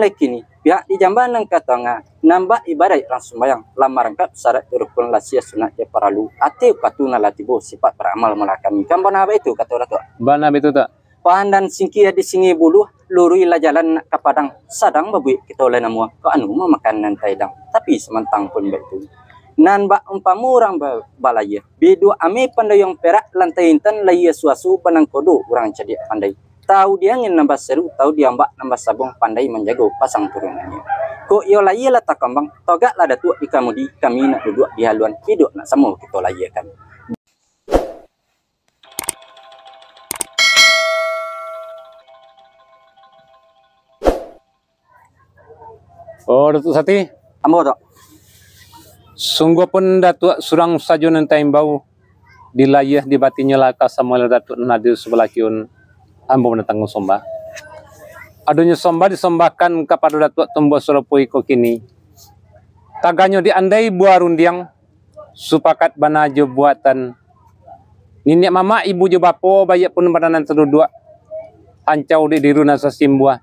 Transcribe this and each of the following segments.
nyelek kini pihak di jambanan katonga nambah ibadah orang sembayang lamarangkap syarat rukun lasia sunat ya paralu ati katuna latibo sifat beramal melakami kan apa itu kata orang tua Bana betul tak? pandan singkia di singi bulu lurui la jalan nak ke padang sadang babuik kita oleh namua ko anu makanan taidang tapi semantang pun begitu nan ba umpamu orang balaya bidu ame pandayong perak lantai intan laya suasu panang kodo orang cedia pandai tahu dia ingin nambah seru tahu dia mbak nambah sabung pandai menjaga pasang turunannya ko yo laya la takambang togak la datu ikamudi kami nak duduk di haluan hidup nak sama kita laya kan. Oh, Datuk Sati. Ambo tok. Sungguh pun Datuk surang sajunan taimbau di layah di batinya laka sama Datuk Nadir sebelah kiun ambo menentang somba. Adunya somba disembahkan kepada Datuk Tumbuh Surapui ko kini. Taganyo diandai buah rundiang supakat banajo buatan. Ninik mama ibu jo bapo bayak pun bananan terduduk. Ancau di diruna sasimbuah.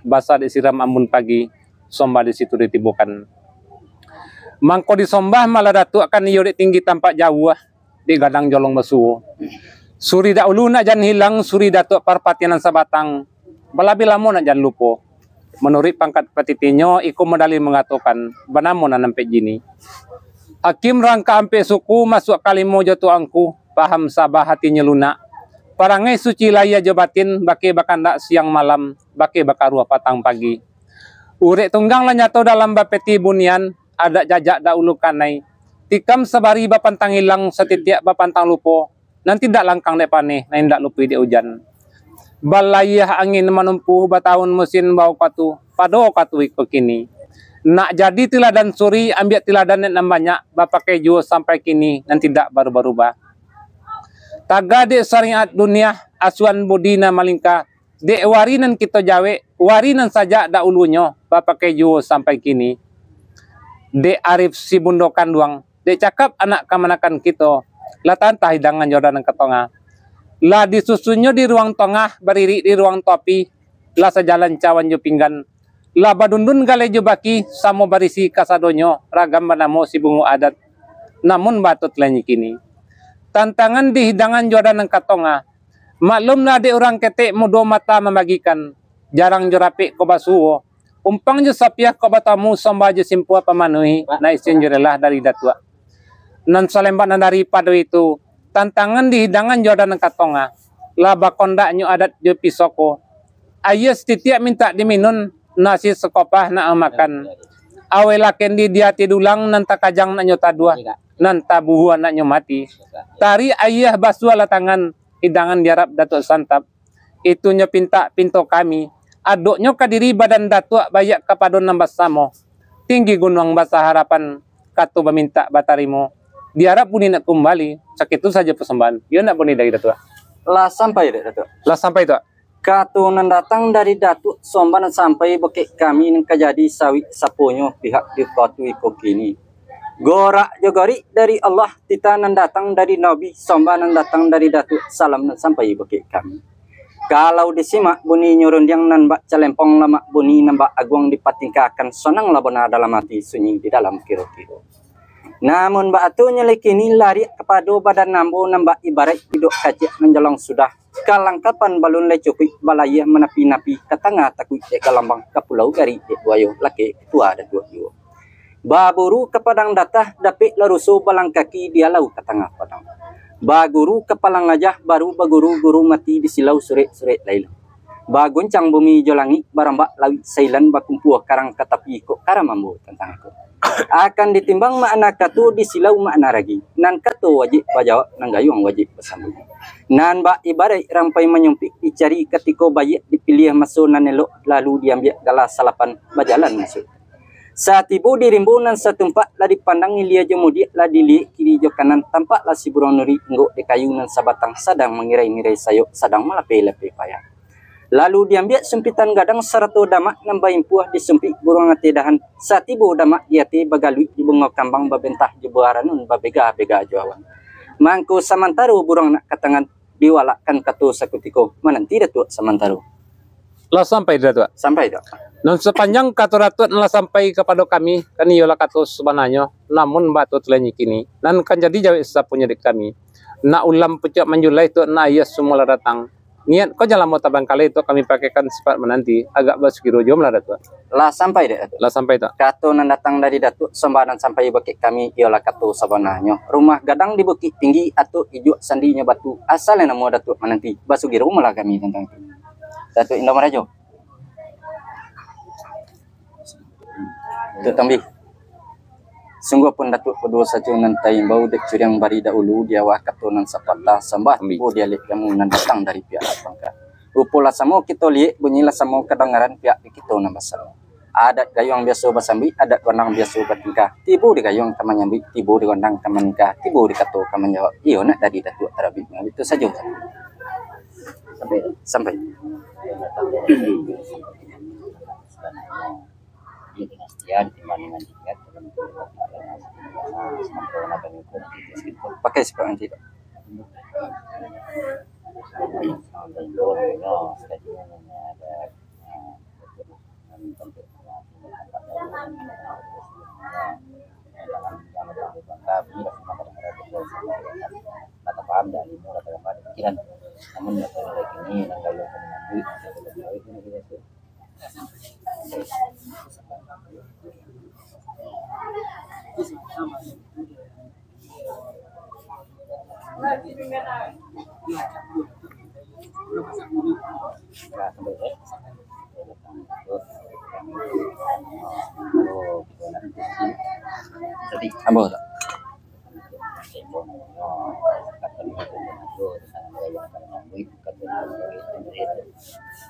Basa disiram amun pagi. Somba di situ ditibukan. Mangko disombah malah Datuk akan iyo tinggi tampak jauh di gadang jolong besu. Suri dak ulu nak jan hilang suri Datuk parpatianan sabatang. Balabi lamo nak jan lupo. Menurut pangkat petitinyo iku medali mengatakan banamo na nampe jini. Hakim rangka ampe suku masuk kalimo jatuh angku paham sabah hatinya lunak. Parangai suci laya jabatin bake bakandak siang malam bake bakarua patang pagi. Urek tunggang lah nyato dalam bapeti bunian ada jajak dahulu kanai. Tikam sabari bapantang hilang setitiak bapantang lupo. Nanti dak langkang dek paneh, nain dak lupi di hujan. Balayah angin menumpuh batahun mesin bau katu. Pado katu ikut kini. Nak jadi tiladan suri ambil tiladan yang banyak bapakai jual sampai kini nanti dak baru-baru bah. Taga dek syariat dunia asuan budina malingka. Dek warinan kita jawe, warinan saja dak ulunyo, bapakai juo sampai kini. Dek arif si bundokan duang, dek cakap anak kamanakan kita, latan tah hidangan jordan ke tengah. Lah disusunyo di ruang tengah, berdiri di ruang topi, lah sejalan cawan jo pinggan. Lah badundun gale jo baki, samo barisi kasadonyo, ragam banamo si bungu adat. Namun batut lenyi kini. Tantangan di hidangan jordan ke tengah. Maklumlah di orang ketek mudo mata membagikan. Jarang jerapi ko basuo. Umpang jo sapiah ko batamu somba jo simpua pamanuhi. Na isin jurelah dari datua. Nan salembat na dari pado itu. Tantangan di hidangan jordan katonga. Laba kondak nyo adat jo pisoko. Ayah setiap minta diminun. Nasi sekopah na makan. Awelaken di dia tidulang nan takajang na nyo tadua. Nan tabuhuan na nyo mati. Tari ayah basua latangan. Hidangan diarap Datuk santap. Itunya pinto kami. Aduknya kadiri badan Datuk bayak kepadon nambas samo. Tinggi gunung basa harapan. Katu meminta batarimo. Diarap puni nak kembali. Sakitu saja persembahan. Ia nak puni dari Datuk. Lah sampai dek Datuk. Lah sampai itu. Katu nan datang dari Datuk somban sampai bekek kami nang kajadi sawi saponyo pihak di katu iko kini. Gorak jogori dari Allah titanan datang dari Nabi sombanan datang dari Datuk salam sampai bukit kami. Kalau disimak bunyi nyurun yang nan bak calempong lama bunyi nambak agwang dipatingkakan sonang labona dalam hati sunyi di dalam kiro-kiro. Namun bak atu nyelekini lari kepada badan nambu nambak ibarat hidup kacik menjolong sudah. Kalangkapan balun lecukui balaya menapi-napi ke tengah takui ke lambang ke pulau gari buayo laki tua dan dua jiwa. Baburu ke padang datah dapik larusu balang kaki dia lau ke tengah padang. Baguru ke palang ajah baru baguru guru mati di silau sore-sore laila. Baguncang bumi jolangi barambak lawi sailan bakumpuh karang katapi kok karamambu tentang aku. Akan ditimbang makna katu di silau makna ragi. Nan katu wajib bajawab nang gayung wajib bersambung. Nan bak ibarat rampai menyumpik dicari ketiko bayi dipilih masuk nan elok lalu diambil galah salapan bajalan masuk. Saat ibu di rimbunan setempat lah dipandang ilia jemudi lah dilihat kiri jo kanan tampak lah si burung nuri enggok di kayunan sabatang sadang mengirai-ngirai sayuk sadang malape-lape payah. Lalu diambil sempitan gadang serato damak nambah impuah disempit burung atidahan. Saat ibu damak diati bagalui di bunga kambang babentah jebuaranun babega-bega jawan. Mangku samantaro burung nak katangan diwalakkan katu sakutiko menanti datuk samantaro. lah sampai datuk. Sampai tak? Non sepanjang kata datuk lah sampai kepada kami kan ialah kata sebenarnya namun batu telah kini dan kan jadi jawab sapunya di kami nak ulam pecah menjulai itu nak ia semua datang niat kau jalan mau tabang kali itu kami pakaikan sifat menanti agak bersekiro jom lah datuk. Lah sampai dek Datuk. Lah sampai tak? Kato nan datang dari Datuk Sombanan sampai Bukit kami ialah kato sebenarnya rumah gadang di Bukit Tinggi atau ijuk sandinya batu asalnya nama Datuk menanti basugiro malah kami tentang itu. Datuk Indah Merajo. Datuk Tambi. Sungguh pun Datuk kedua saja nantai bau dek curiang bari dahulu dia wah kato nan sapata sembah bo dia lek kamu nan datang dari pihak bangka. Upola samo kita lihat bunyilah samo kedengaran pihak kita nan basal. Adat gayung biasa basambi, adat gondang biasa batingkah. Tibu di gayung kamanyambi, tibu di gondang kamanikah, tibu di kato kamanjawab. Iyo nak dari Datuk Arabi. Itu saja. Sampai. Pakai sekarang tidak. Ambo tak?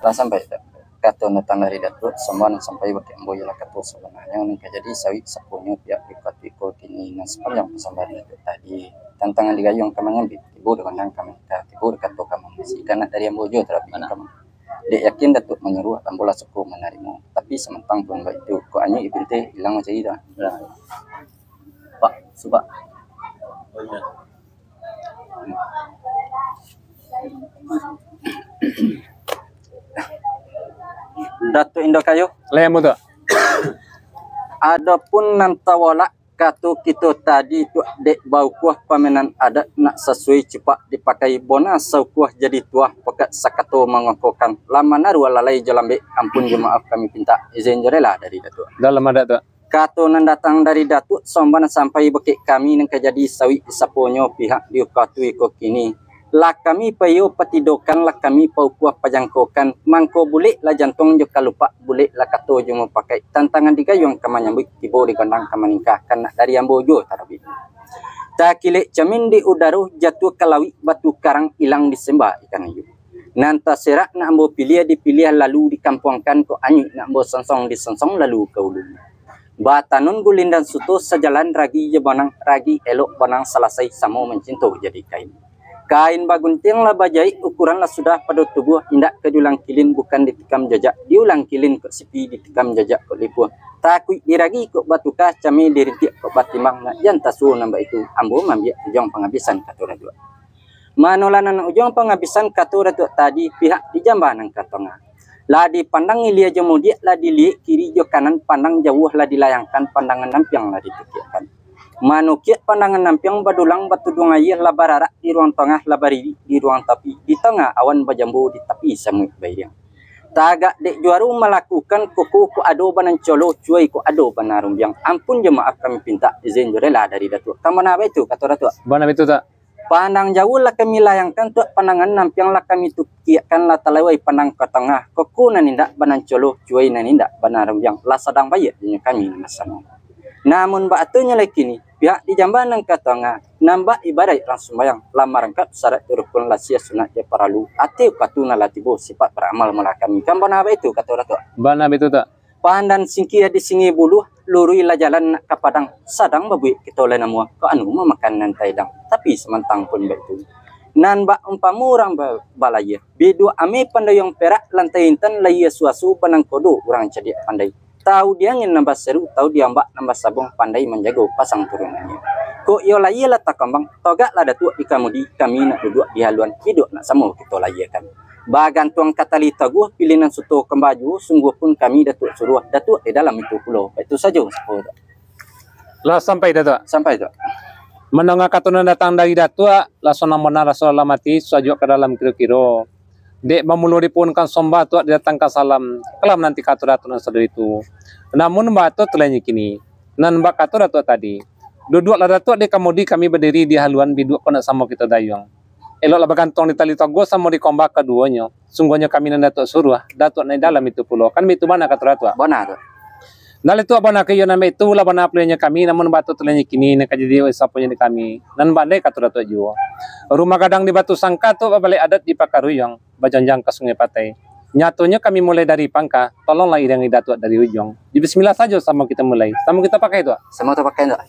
Lah sampai tak? Kato natang dari Datuk Sombanan sampai Bukit Ambo ialah kato sebenarnya yang jadi sawit sapunya pihak ikut kini dan sepanjang persambahan Datuk tadi tantangan digayung kamangan tibu dengan kami tibu kato kamu masih karena dari Ambojo terapi kamu dek yakin Datuk menyuruh ambola suku menarimu tapi sementang pun baik itu kok anyu ibinte hilang macam itu Pak Subak Datuk Indo Kayu Lemu tak? adapun nantawala katu kita tadi tu dek bau kuah pamenan adat nak sesuai cepat dipakai bona sau kuah jadi tuah pekat sakato mengokokan lama naru lalai jalambe ampun jemaah kami pinta izin jorela dari Datuk Dalam adat tak? Kato nan datang dari Datuk Sombanan sampai Bukit kami nang kejadi sawit saponyo pihak di katui ko kini lah kami payo patidokan lah kami pau kuah pajangkokan mangko bulik lah jantung jo kalupa bulik lah kato jo mau pakai tantangan digayung kamanyambik tibo di kandang kamanikah kan dari Ambojo tarabi tak kilek jamin di udaru jatuh kalawi batu karang hilang disembah ikan hiu nanta serak nak ambo pilih dipilih lalu dikampungkan ko anyu nak ambo sonsong disonsong lalu ke ulu Batanun gulin dan suto sejalan ragi jebanang ragi elok banang selesai samo mencintu jadi kain. Kain bagunting lah bajai ukuran lah sudah pada tubuh indak kedulang kilin bukan ditikam jajak diulang kilin kok sipi ditikam jajak kok lipuh takui diragi kok batukah cami dirintik kok batimang nak jantasu nambah itu ambo mambiak ujung penghabisan katura dua. Manolanan ujung penghabisan katura dua tadi pihak di jambanan katongah. Lah dipandang ilia jemudi lah dilihat kiri jo kanan pandang jauh lah dilayangkan pandangan nampiang lah ditikirkan. Manukiat pandangan nampiang badulang batu dungayah lah bararak di ruang tengah lah bariri di ruang tapi di tengah awan bajambu di tapi samui bayang. Tagak dek juaru melakukan kuku ku ado banan colo cuai ku ado banarum yang ampun jemaah kami pinta izin jorela dari Datuk. Kamu apa itu kata Datuk? Mana itu tak? Pandang jauh lah kami layangkan tu pandangan nampiang lah kami tukiakan lah talawai pandang ke tengah kuku nanindak banan colo cuai nanindak banarum yang lah sedang bayar jenis kami masama. Namun batunya lagi ni pihak di jambanan ke tengah nambah ibadat langsung bayang lama rangkap syarat rukun lasia sunat je paralu atau katuna latibo sifat beramal malah kami kan apa itu kata Datuk? Mana itu tak? Pandan singkir di singi buluh lurui lah jalan nak ke padang sadang babuik kita oleh nama ke anu memakan nantai dang tapi semantang pun baik tu nan ba umpamu orang balaya bedu ame pandai yang perak lantai intan laya suasu panang kodo orang cedik pandai tahu dia ngin nambah seru tahu dia mbak nambah sabung pandai menjago pasang turunannya ko yo laya lah tak kambang togak lah datuk ikamudi kami nak duduk di haluan hidup nak sama kita layakan Bagan tuang katalita gua pilihan soto kembaju sungguh pun kami Datuk suruh Datuk di dalam itu pulau. Itu saja sepuh. Lah sampai Datuk. Sampai tu. Menengah katunan datang dari Datuk, langsung namanya Rasulullah mati, sajuk ke dalam kiro-kiro. Dek memuluri pun kan somba tu datang ke salam. Kelam nanti katu Datuk dan saudara itu. Namun mbak tu telah kini. Nan mbak katu Datuk tadi. Duduklah Datuk di kamudi kami berdiri di haluan biduk kena sama kita dayung. Eloklah bergantung di tali togo sama di kombak keduanya. Sungguhnya kami nan Datuk suruh. Datuk naik dalam itu pulau. Kan itu mana katu Datuk? Benar tu. Dali tu abang nak nama itu lah abang apelnya kami namun batu telanya kini nak jadi sapunya di kami nan bandai katu Datuk jua rumah kadang di Batu Sangka tu balik adat di Pakaruyong bajanjang ke Sungai Patai nyatunya kami mulai dari Pangka tolonglah idang Datuk dari ujung di bismillah saja sama kita mulai sama kita pakai tu Sama tu pakai tak?